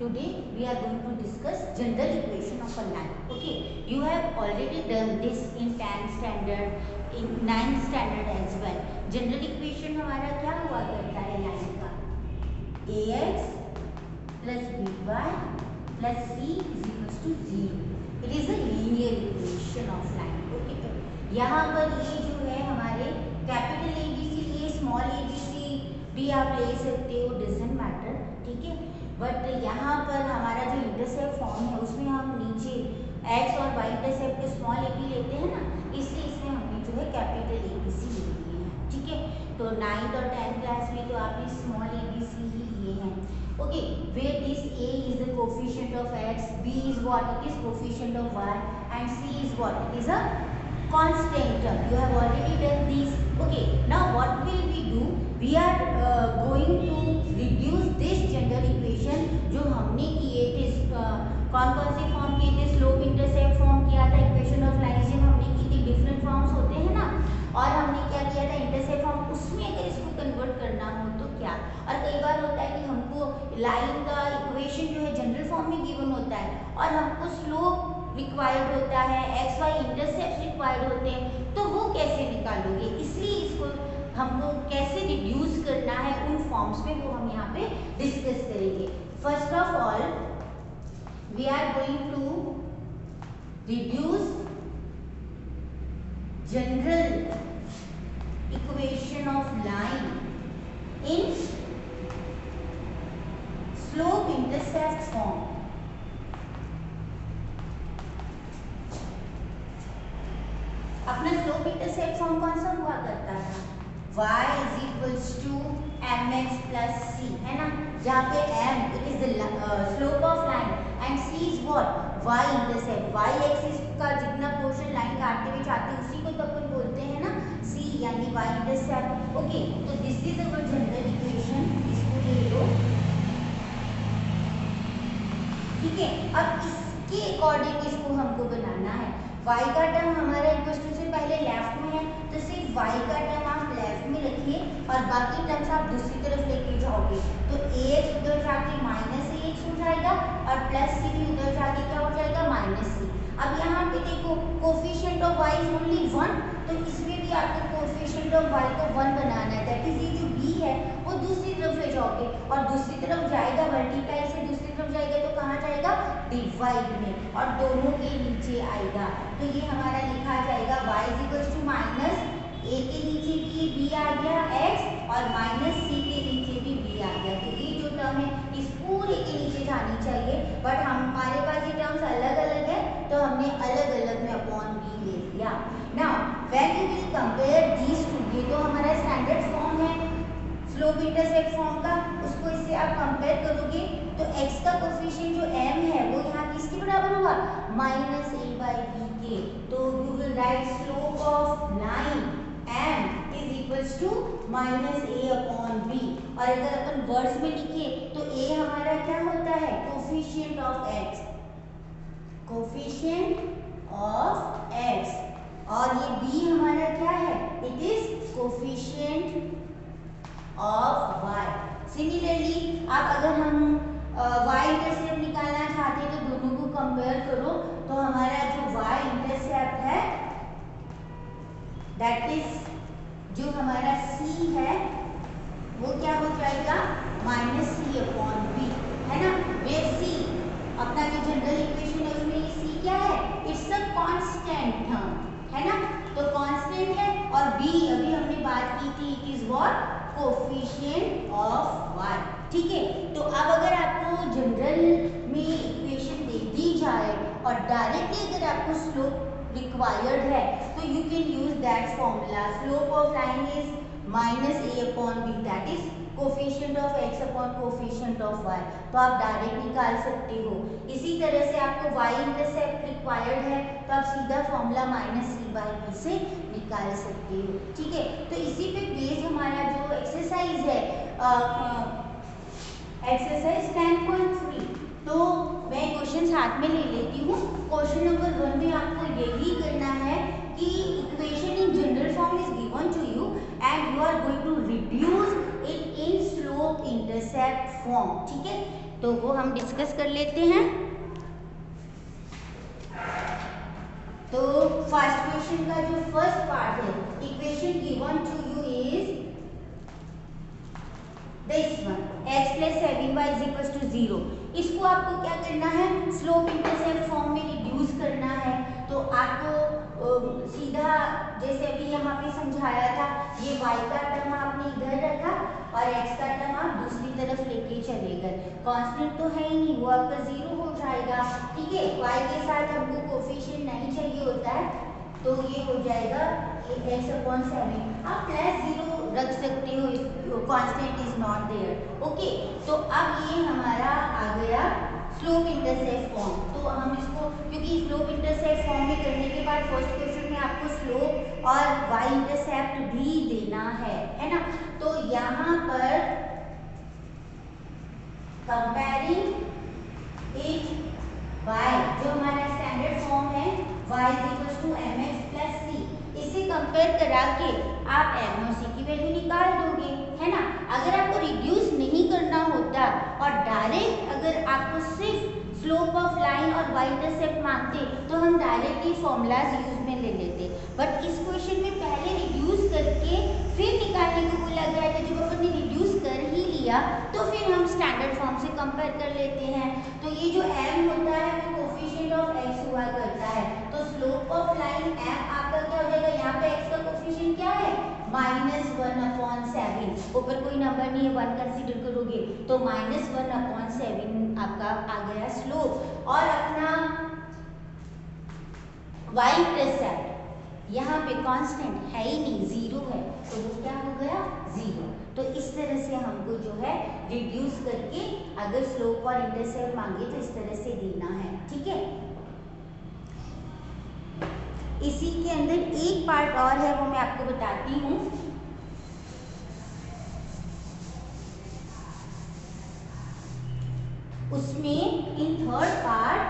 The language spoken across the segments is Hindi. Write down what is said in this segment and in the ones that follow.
today we are going to discuss general equation of a line. Okay, you have already done this in 10th standard, in 9th standard as well. General equation हमारा क्या हुआ करता है लाइन का, ax plus by plus c is equals to 0. It is a linear equation of line. Okay, यहाँ पर ये जो है हमारे कैपिटल ABC लिए स्मॉल ABC भी आप ले सकते हो, डजंट मैटर, ठीक है. बट यहाँ पर हमारा जो इंटरसेप्ट फॉर्म है उसमें हम नीचे x और y इंटरसेप्ट को स्मॉल a b लेते हैं ना, इसलिए इसमें हमने जो है कैपिटल ABC ले लिए हैं. ठीक है, तो 9th और 10th क्लास में तो आपने स्मॉल ABC ही लिए हैं. Okay, where this a is the coefficient of x, b is what, it is coefficient of y, and c is what, it is a constant term. You have already done this. Okay, now what will we do? We are going to reduce this general equation जो हमने किए थे, कौन कौन से फॉर्म किए थे, स्लोप इंटरसेप्ट फॉर्म किया था, इक्वेशन ऑफ लाइन्स जब हमने की थी, डिफरेंट फॉर्म्स होते हैं ना, और हमने क्या किया था इंटरसेप्ट फॉर्म, उसमें अगर इसको कन्वर्ट करना हो तो क्या. और कई बार होता है कि हमको लाइन का इक्वेशन जो है जनरल फॉर्म में गिवन होता है और हमको स्लोप रिक्वायर्ड होता है, एक्स वाई इंटरसेप्ट रिक्वायर्ड होते हैं, तो वो कैसे निकालोगे. इसलिए इसको हमको कैसे रिड्यूस करना है उन फॉर्म्स पे वो हम यहाँ पे डिस्कस करेंगे. First of all we are going to reduce general equation of line in slope intercept form. अपना स्लोप इंटरसेप्ट फॉर्म कौन सा हुआ करता था, y is equals to mx plus c, है ना, जहाँ पे m it is the slope of line and c is what, y intercept. y axis का जितना पोर्शन लाइन काटते हुए जाते हैं उसी को तो अपन बोलते हैं ना c, यानी y intercept. ओके, तो this is our general equation, इसको ले लो. ठीक है, अब इसके अकॉर्डिंग इसको हमको बनाना है. y का टर्म हमारा इक्वेशन से पहले लेफ्ट में है, तो सिर्फ y का टर्म आप लेफ्ट में रखिए और बाकी टर्म्स आप दूसरी तरफ लेके जाओगे, तो ax उधर जाके माइनस ax हो जाएगा और प्लस c भी उधर जाके क्या हो जाएगा, माइनस c. अब यहाँ पे देखो coefficient of y is only 1, तो इसमें भी आपको कोफिशिएंट ऑफ y को 1 बनाना है. दैट इज ये जो b है वो दूसरी तरफ ले जाओगे और दूसरी तरफ जाएगा, मल्टीप्लाई से दूसरी तरफ जाएगा तो कहाँ जाएगा, डिवाइड में, और दोनों के नीचे आएगा. तो ये हमारा लिखा जाएगा y is equal to minus a के नीचे भी b आ गया x और माइनस c के नीचे भी b आ गया. तो ये जो टर्म है इस पूरे के नीचे जानी चाहिए, बट हमारे पास ये टर्म्स अलग अलग है तो हमने अलग अलग में अपॉन b ले लिया. Now when you will compare these two, ये तो हमारा स्टैंडर्ड फॉर्म है स्लोप इंटरसेप्ट फॉर्म का, उसको इससे आप कंपेयर करोगे तो x का कोफिशिएंट जो m है वो यहाँ किसके बराबर होगा, माइनस a बाई b के. तो you will write slope of line m is equals to minus a upon b. और अगर अपन वर्ड्स में लिखिए तो a हमारा क्या होता है, coefficient of x, coefficient of x, और ये b हमारा क्या है, it is coefficient of y. Similarly आप अगर हम y इंटरसेप्ट निकालना चाहते हैं तो दोनों को कंपेयर करो, तो हमारा जो y इंटरसेप्ट है दैट इज जो हमारा c है वो क्या हो जाएगा, माइनस c अपॉन b, है ना. वे c अपना जो जनरल इक्वेशन है उसमें ये c क्या है, इट्स अ कांस्टेंट टर्म, है ना, तो कांस्टेंट है. और b अभी हमने बात की थी, it is what, coefficient of y. ठीक है, तो अब अगर आपको जनरल में इक्वेशन दे दी जाए और डायरेक्टली अगर आपको स्लोप रिक्वायर्ड है तो you can use that formula, slope of line is minus a upon b, that is coefficient of x upon coefficient of y. तो आप डायरेक्ट निकाल सकते हो. इसी तरह से आपको y इंटरसेप्ट रिक्वायर्ड है तो आप सीधा formula minus c by b से निकाल सकते हो. ठीक है, तो इसी पे बेस्ड हमारा जो एक्सरसाइज है, एक्सरसाइज 10.3, तो मैं क्वेश्चन हाथ में ले लेती हूँ. क्वेश्चन नंबर 1 में आपको यही करना है कि equation in general form is given to you and you are going to reduce it in slope intercept form. ठीक है, तो वो हम डिस्कस कर लेते हैं। तो फर्स्ट क्वेश्चन का जो फर्स्ट पार्ट है, equation given to you is this one, x plus 7y is equal to 0। इसको आपको क्या करना है, स्लोप इंटरसेप्ट फॉर्म में रिड्यूस करना है। तो आपको सीधा जैसे अभी यहाँ पे समझाया था, ये y का टर्म आपने इधर रखा और x का टर्म आप दूसरी तरफ लेके चले गए। कांस्टेंट तो है ही नहीं, वो आपका 0 हो जाएगा। ठीक है, y के साथ हमको कोफिशिएंट नहीं चाहिए होता है, तो ये हो जाएगा x/7। आप +0 रख सकते हो if constant is not there. Okay, तो अब ये हमारा आ गया स्लोप इंटरसेप्ट फॉर्म। तो हम इसको, क्योंकि स्लोप इंटरसेप्ट फॉर्म में करने के बाद फर्स्ट क्वेश्चन में आपको स्लोप और y इंटरसेप्ट भी देना है ना। तो यहाँ पर कंपेयरिंग इट y, जो हमारा स्टैंडर्ड फॉर्म है y mx c, इसे कंपेयर करा के आप m और c की वैल्यू निकाल दोगे, है ना। अगर आपको रिड्यूस नहीं करना होता और डायरेक्ट अगर आपको सिर्फ स्लोप ऑफ लाइन और y इंटरसेप्ट मांगते तो हम डायरेक्टली फॉर्मूलाज यूज में ले लेते, बट इस क्वेश्चन में पहले रिड्यूस करके फिर निकालने को बोला गया है। तो जब अपन ने रिड्यूस कर ही लिया तो फिर हम स्टैंडर्ड फॉर्म से कंपेयर कर लेते हैं। तो ये जो m होता है वो कोफिशिएंट ऑफ x हुआ करता है, तो स्लोप ऑफ लाइन m आपका क्या हो जाएगा, यहाँ पे x का कोफिशिएंट क्या है, -1/7। ऊपर कोई नंबर नहीं है, 1 कंसीडर करोगे तो -1/7 आपका आ गया स्लोप। और अपना y इंटरसेप्ट यहाँ पे कांस्टेंट है ही नहीं, 0 है, तो वो क्या हो गया 0। तो इस तरह से हमको जो है रिड्यूस करके अगर स्लोप और इंटरसेप्ट मांगे तो इस तरह से देना है। ठीक है, इसी के अंदर एक पार्ट और है, वो मैं आपको बताती हूँ। उसमें in third part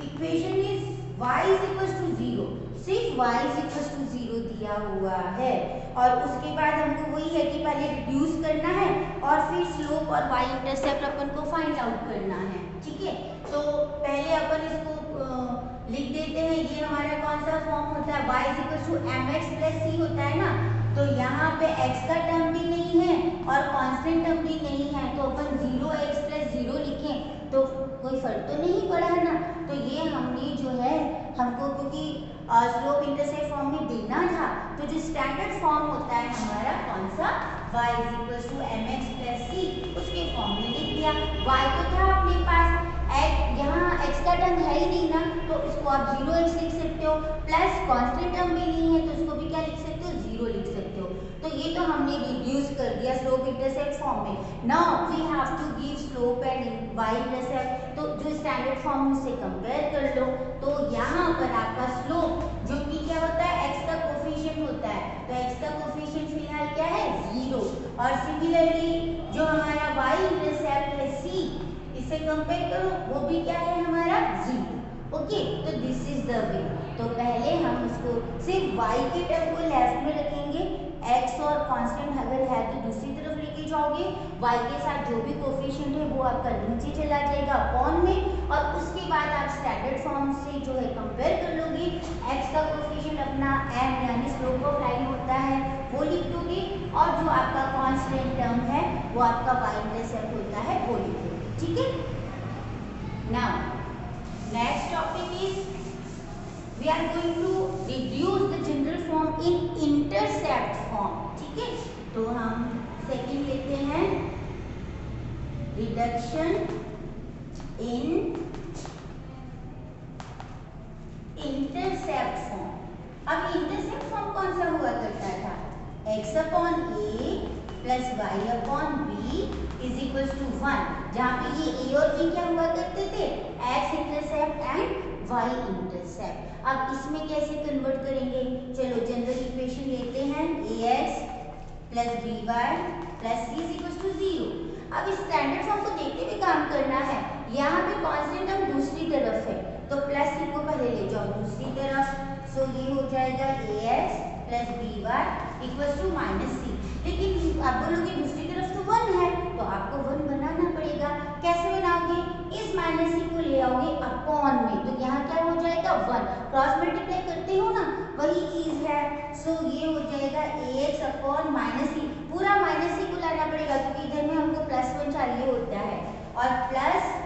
equation is y is equal to 0, सिर्फ y इज इक्वल टू 0 दिया हुआ है। और उसके बाद हमको वही है कि पहले रिड्यूस करना है और फिर स्लोप और y इंटरसेप्ट अपन को फाइंड आउट करना है। ठीक है, तो पहले अपन इसको लिख देते हैं। ये हमारा कौन सा फॉर्म होता है, y is equal to mx plus c होता है ना। तो यहाँ पे x का टर्म भी नहीं है और कांस्टेंट टर्म भी नहीं है, तो अपन 0x प्लस 0 लिखें तो कोई फर्क तो नहीं पड़ा है ना। तो ये हमने जो है हमको, क्योंकि स्लोप इंटरसेप्ट फॉर्म में देना था, तो जो स्टैंडर्ड फॉर्म होता है हमारा कौन सा, y is equal to mx plus c, उसके फॉर्म में लिख दिया। y तो था अपने पास, यहाँ x का टर्म है ही नहीं ना, तो इसको आप 0x लिख सकते हो, प्लस कांस्टेंट टर्म भी नहीं है तो इसको भी क्या लिख सकते हो, 0 लिख सकते हो। तो ये तो हमने रिड्यूस कर दिया स्लोप इंटरसेप्ट फॉर्म में। Now we have to give slope and y intercept, तो जो स्टैंडर्ड फॉर्म से कंपेयर कर लो। तो यहाँ पर आपका स्लोप जो कि क्या होता है, x का कोफिशिएंट होता है, तो x का कोफिशिएंट फिलहाल क्या है 0, और सिमिलरली जो हमारा y इंटरसेप्ट है c, इसे कंपेयर करो, वो भी क्या है हमारा 0। ओके, तो दिस इज द वे। तो पहले हम इसको सिर्फ y के टर्म को लेफ्ट में रखेंगे, x और कांस्टेंट अगर है तो दूसरी तरफ लेके जाओगे, y के साथ जो भी कोफिशिएंट है वो आपका नीचे चला जाएगा अपॉन में, और उसके बाद आप स्टैंडर्ड फॉर्म से जो है कंपेयर कर लोगे। x का कोफिशिएंट अपना m यानी स्लोप ऑफ लाइन होता है वो लिख दोगे, और जो आपका कांस्टेंट टर्म है वो आपका y इंटरसेप्ट होता है वो लिख दोगे। ठीक है, now next topic is we are going to reduce the general form in intercept form। ठीक है, तो हम सेकंड लेते हैं, रिडक्शन इन इंटरसेप्ट फॉर्म। अब इंटरसेप्ट फॉर्म कौन सा हुआ करता था, x/a plus y/b is equal to 1, जहाँ पे ये a और b क्या हुआ करते थे, x intercept and y intercept. अब इसमें कैसे कन्वर्ट करेंगे, चलो जनरल इक्वेशन लेते हैं, ax plus by plus c is equal to 0। अब इस स्टैंडर्ड फॉर्म को देखते हुए काम करना है। यहाँ पे कांस्टेंट टर्म दूसरी तरफ है, तो प्लस c को पहले ले जाओ दूसरी तरफ, सो ये हो जाएगा ax plus by equal to minus c। लेकिन आप बोलोगे दूसरी तरफ तो 1 है, तो आपको 1 बनाना पड़ेगा। कैसे माइनस सी को ले आओगे अपॉन में, तो यहाँ क्या हो जाएगा 1, क्रॉस मल्टीप्लाई करते हो ना वही चीज है। सो ये हो जाएगा ax अपॉन माइनस सी, पूरा माइनस सी को लाना पड़ेगा क्योंकि इधर में हमको +1 चाहिए होता है, और प्लस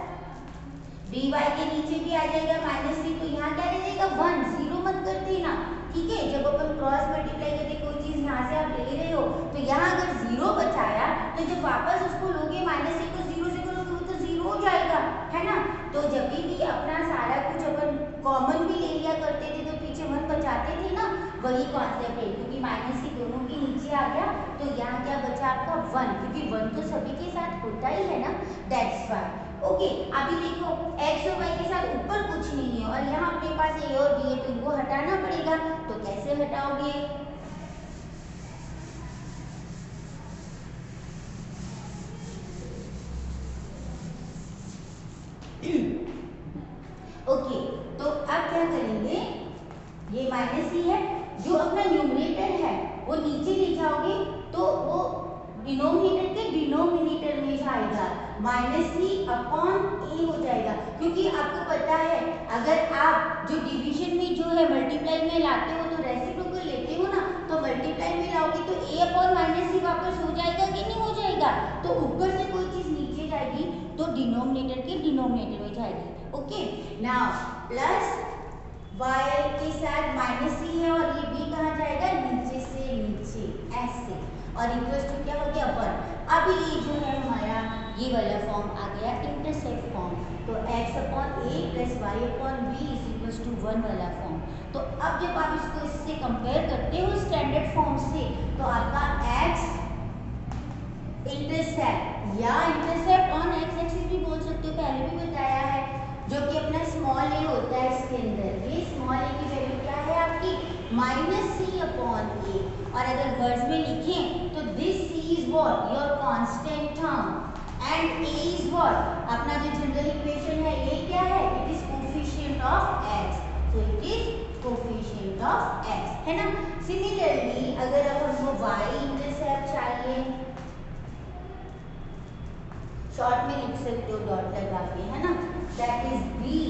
dy के नीचे भी आ जाएगा माइनस सी, तो यहाँ क्या रह जाएगा 1, जीरो मत कर देना, ठीक है। जब अपन क्रॉस मल्टीप्लाई करते कोई चीज यहाँ से आप ले रहे हो तो यहाँ अगर जीरो बचाया तो जब वापस उसको लोगे माइनस सी को जीरो से करोगे वो तो जीरो हो जाएगा, है ना। तो जब भी अपना सारा कुछ अपन कॉमन भी ले लिया करते थे तो पीछे 1 बचाते थे ना, वही कॉन्सेप्ट है, क्योंकि माइनस सी दोनों के नीचे आ गया तो यहाँ क्या बचा आपका 1, क्योंकि 1 तो सभी के साथ होता ही है ना, दैट्स व्हाई। ओके, अभी देखो x और y के साथ ऊपर कुछ नहीं है और यहाँ अपने पास a और b है तो इनको हटाना पड़ेगा, तो कैसे हटाओगे? ओके, तो अब क्या करेंगे, ये माइनस ही है, जो अपना न्यूमरेटर है वो नीचे ले जाओगे तो वो डिनोमिनेटर के डिनोमिनेटर में जाएगा, माइनस सी अपॉन ए हो जाएगा, क्योंकि आपको पता है अगर आप जो डिवीजन में जो है मल्टीप्लाई में लाते हो तो रेसिप्रोकल लेते हो ना, तो मल्टीप्लाई में लाओगे तो ए अपॉन माइनस सी वापस हो जाएगा कि नहीं हो जाएगा, तो ऊपर से कोई चीज नीचे जाएगी तो डिनोमिनेटर के डिनोमिनेटर में जाएगी। ओके, नाउ प्लस y के साथ माइनस सी है और ये b कहाँ जाएगा, नीचे से नीचे ऐसे, और इक्वल्स टू क्या हो गया 1। अब ये जो है हमारा ये वाला फॉर्म आ गया इंटरसेप्ट फॉर्म, तो x upon a plus y upon b is equals to 1 वाला फॉर्म। तो अब जब आप इसको इससे कंपेयर करते हो स्टैंडर्ड फॉर्म से तो आपका x इंटरसेप्ट या इंटरसेप्ट ऑन x एक्सिस भी बोल सकते हो, पहले भी बताया है, जो कि अपना स्मॉल a होता है इसके अंदर, ये स्मॉल a की वैल्यू क्या है आपकी माइनस सी अपॉन ए, और अगर वर्ड्स में लिखें तो this C is what your constant term and a is what अपना जो जनरल इक्वेशन है, ये क्या है, it is coefficient of x, so it is coefficient of x, है ना। सिमिलरली अगर अब हमको y इंटरसेप्ट चाहिए, शॉर्ट में लिख सकते हो डॉट लगा के, है ना, दैट इज b,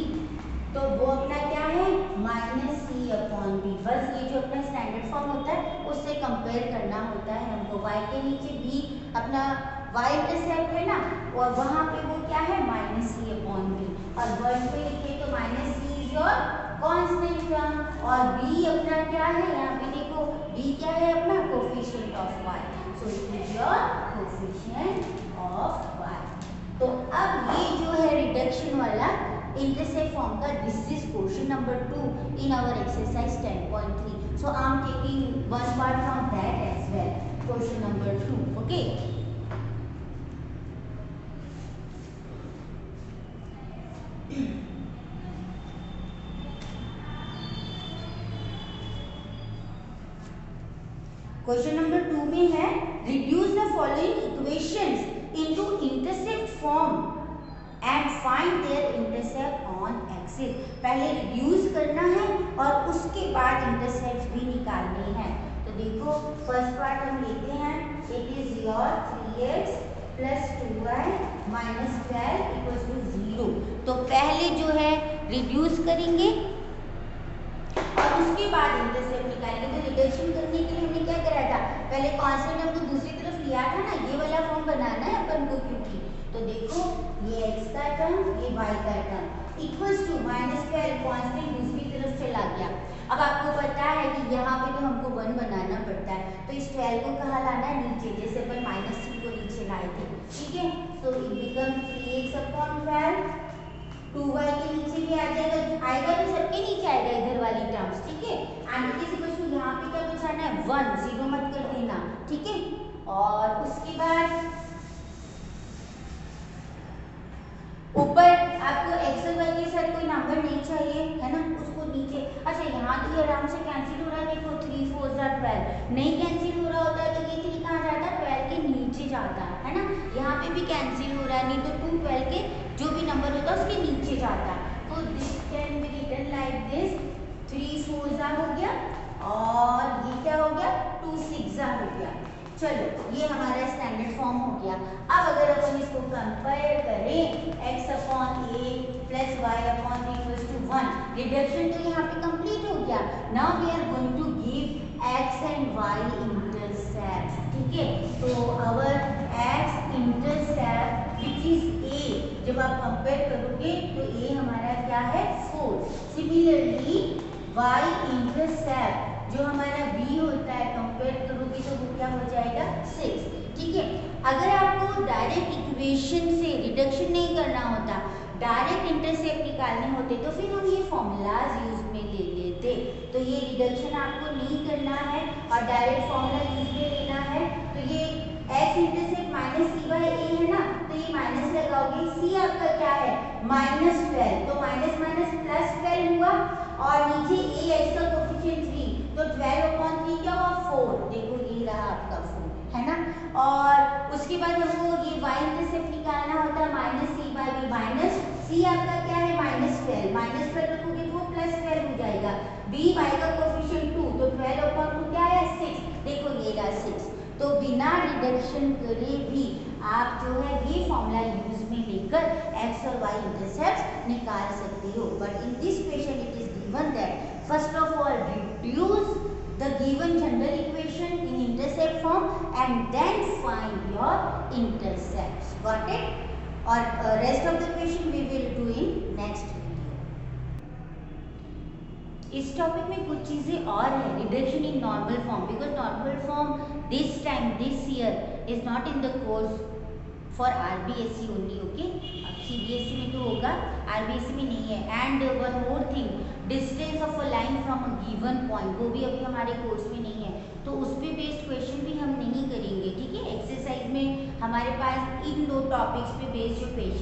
तो वो अपना क्या है माइनस सी अपॉन बी, बस ये जो अपना स्टैंडर्ड फॉर्म होता है उससे कंपेयर करना होता है हमको, y के नीचे b अपना y इंटरसेप्ट है ना, और वहां पे वो क्या है माइनस सी अपॉन बी, और वर्ड पे लिखे तो minus C is your constant term, और b अपना क्या है, यहाँ पे देखो b क्या है अपना coefficient of y, so it is your coefficient of y। तो अब ये जो है रिडक्शन वाला इंटरसेप्ट फॉर्म का, this is question number 2 in our exercise 10.3, so I am taking one part from that as well, question number 2, okay. Question number 2 में है reduce the following equations into intercept form and find their intercept on axis. पहले रिड्यूस करना है और उसके बाद इंटरसेप्ट भी निकालने हैं। तो देखो फर्स्ट पार्ट हम लेते हैं, it is your 3x plus 2y minus 12 equals to 0। तो पहले जो है रिड्यूस करेंगे और उसके बाद इंटरसेप्ट निकालेंगे। तो रिडक्शन करने के लिए हमने क्या करा था, पहले कांस्टेंट हमको दूसरी तरफ लिया था ना, ये वाला फॉर्म बनाना है अपन को, क्योंकि तो देखो ये x का टर्म ये y का term equals to minus 12 constant दूसरी तरफ चला गया। अब आपको पता है कि यहाँ पे तो हमको 1 बनाना पड़ता है, तो इस 12 को कहाँ लाना है नीचे, जैसे अपन माइनस 2 को नीचे लाए थे, ठीक है। So it become 3x upon 12, 2y के नीचे भी आ जाएगा, आएगा तो सबके नीचे आएगा इधर वाली टर्म्स, ठीक है। And it is equal to यहाँ पे क्या बचाना है 1, जीरो मत कर देना, ठीक है। और उसके बाद ऊपर आपको x और y के साथ कोई नंबर नहीं चाहिए, है ना, उसको नीचे, अच्छा यहाँ तो ये आराम से कैंसिल हो रहा है, देखो 3 4 12 नहीं कैंसिल हो रहा होता है तो ये 3 कहाँ जाता है 12 के नीचे जाता है ना, यहाँ पे भी कैंसिल हो रहा है, नहीं तो 2 12 के जो भी नंबर होता है उसके नीचे जाता है। तो this can be written like this, 3 4 हो गया और ये क्या हो गया 2 6 हो गया। चलो ये हमारा स्टैंडर्ड फॉर्म हो गया। अब अगर अपन इसको कंपेयर करें x upon A plus Y upon equals to 1, reduction तो यहाँ पे कंप्लीट हो गया। Now we are going to give x and y intercept, ठीक है। तो our x intercept which is a, जब आप कंपेयर करोगे तो a हमारा क्या है 4। सिमिलरली y इंटरसेप्ट जो हमारा b होता है कंपेयर करोगे तो वो क्या हो जाएगा 6, ठीक है। अगर आपको डायरेक्ट इक्वेशन से रिडक्शन नहीं करना होता, डायरेक्ट इंटरसेप्ट निकालने होते तो फिर हम ये फॉर्मूलाज यूज में ले लेते। तो ये रिडक्शन आपको नहीं करना है और डायरेक्ट फॉर्मूला यूज में लेना है। तो ये x intercept minus C by a है ना, तो ये माइनस लगाओगे, c आपका क्या है -12, तो माइनस माइनस प्लस 12 हुआ और नीचे a x का कोएफिशिएंट 3, तो 12 अपॉन 3 क्या हुआ 4, देखो ये रहा आपका 4 है ना। और उसके बाद हमको ये y इंटरसेप्ट निकालना होता है minus C by B, minus c आपका क्या है -12, -12 रखोगे तो वो +12 हो जाएगा, b y का कोएफिशिएंट 2, तो 12 अपॉन 2 क्या है 6, देखो ये रहा 6। तो बिना रिडक्शन करे भी आप जो है ये फॉर्मूला यूज में लेकर x और y इंटरसेप्ट निकाल सकते हो। But in this question it is given that first of all reduce the given general equation in intercept form and then find your intercepts. Got it? Or rest of the question we will do in next video. इस टॉपिक में कुछ चीजें और है, reduction in normal form, because normal form this time this year is not in the course for RBSE only, okay. अब CBSE में तो होगा, RBSE में नहीं है। And one more thing, distance of a line from a given point, वो भी अभी हमारे कोर्स में नहीं है, तो उस पे बेस्ड क्वेश्चन भी हम नहीं करेंगे, ठीक है। एक्सरसाइज में हमारे पास इन दो टॉपिक्स पे बेस्ड जो क्वेश्चन